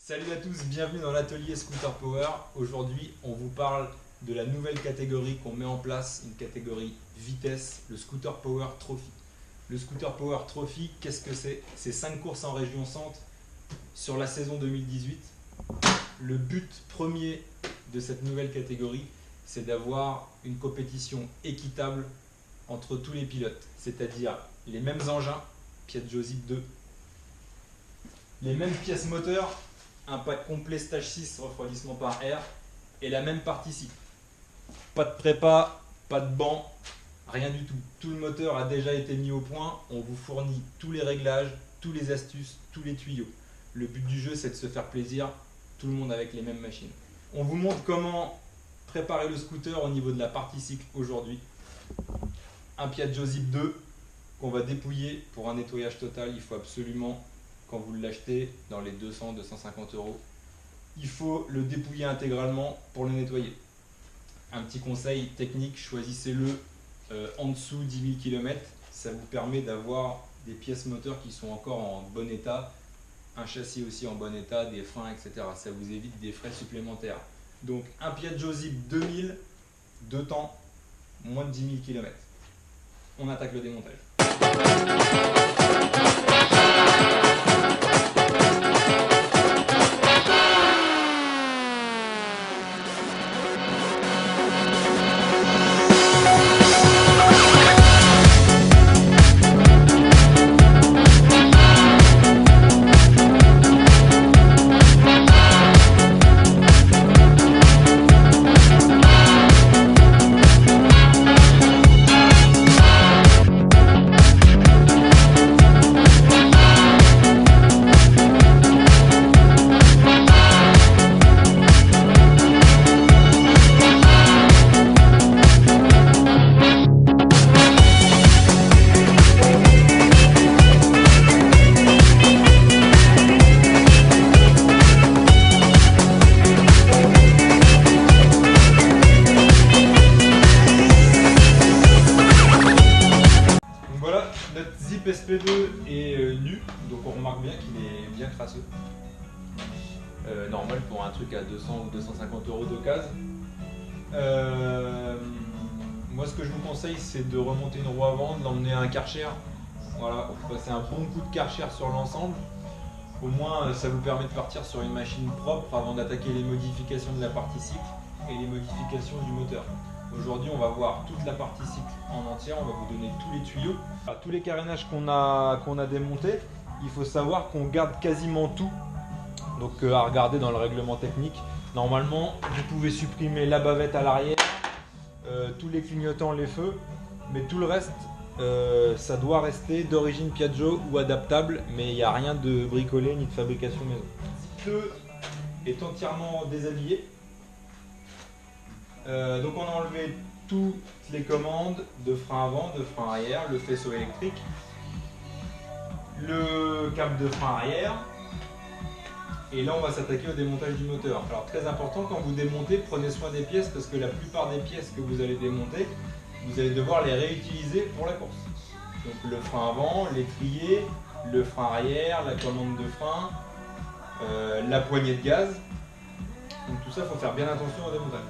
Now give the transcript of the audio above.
Salut à tous, bienvenue dans l'atelier Scooter Power. Aujourd'hui, on vous parle de la nouvelle catégorie qu'on met en place, une catégorie vitesse, le Scooter Power Trophy. Le Scooter Power Trophy, qu'est-ce que c'est? C'est 5 courses en région centre sur la saison 2018. Le but premier de cette nouvelle catégorie, c'est d'avoir une compétition équitable entre tous les pilotes, c'est-à-dire les mêmes engins, Piaggio Zip 2, les mêmes pièces moteurs, un pack complet stage 6 refroidissement par air et la même partie cycle. Pas de prépa, pas de banc, rien du tout. Tout le moteur a déjà été mis au point. On vous fournit tous les réglages, tous les astuces, tous les tuyaux. Le but du jeu, c'est de se faire plaisir, tout le monde avec les mêmes machines. On vous montre comment préparer le scooter au niveau de la partie cycle aujourd'hui. Un Piaggio Zip 2 qu'on va dépouiller pour un nettoyage total. Il faut absolument, quand vous l'achetez, dans les 200-250 €, il faut le dépouiller intégralement pour le nettoyer. Un petit conseil technique, choisissez-le en dessous 10 000 km. Ça vous permet d'avoir des pièces moteurs qui sont encore en bon état, un châssis aussi en bon état, des freins, etc. Ça vous évite des frais supplémentaires. Donc un Piaggio Zip 2000, 2 temps, moins de 10 000 km. On attaque le démontage. Voilà, notre Zip SP2 est nu, donc on remarque bien qu'il est bien crasseux. Normal pour un truc à 200 ou 250 € d'occasion. Moi, ce que je vous conseille, c'est de remonter une roue avant, de l'emmener à un Karcher. Voilà, pour passer un bon coup de Karcher sur l'ensemble. Au moins, ça vous permet de partir sur une machine propre avant d'attaquer les modifications de la partie cycle et les modifications du moteur. Aujourd'hui, on va voir toute la partie cycle en entière, on va vous donner tous les tuyaux. Alors, tous les carénages qu'on a démontés, il faut savoir qu'on garde quasiment tout. Donc à regarder dans le règlement technique. Normalement, vous pouvez supprimer la bavette à l'arrière, tous les clignotants, les feux, mais tout le reste, ça doit rester d'origine Piaggio ou adaptable, mais il n'y a rien de bricolé ni de fabrication maison. Le feu est entièrement déshabillé. Donc on a enlevé toutes les commandes de frein avant, de frein arrière, le faisceau électrique, le câble de frein arrière, et là on va s'attaquer au démontage du moteur. Alors très important, quand vous démontez, prenez soin des pièces parce que la plupart des pièces que vous allez démonter, vous allez devoir les réutiliser pour la course. Donc le frein avant, l'étrier, le frein arrière, la commande de frein, la poignée de gaz. Donc tout ça, il faut faire bien attention au démontage.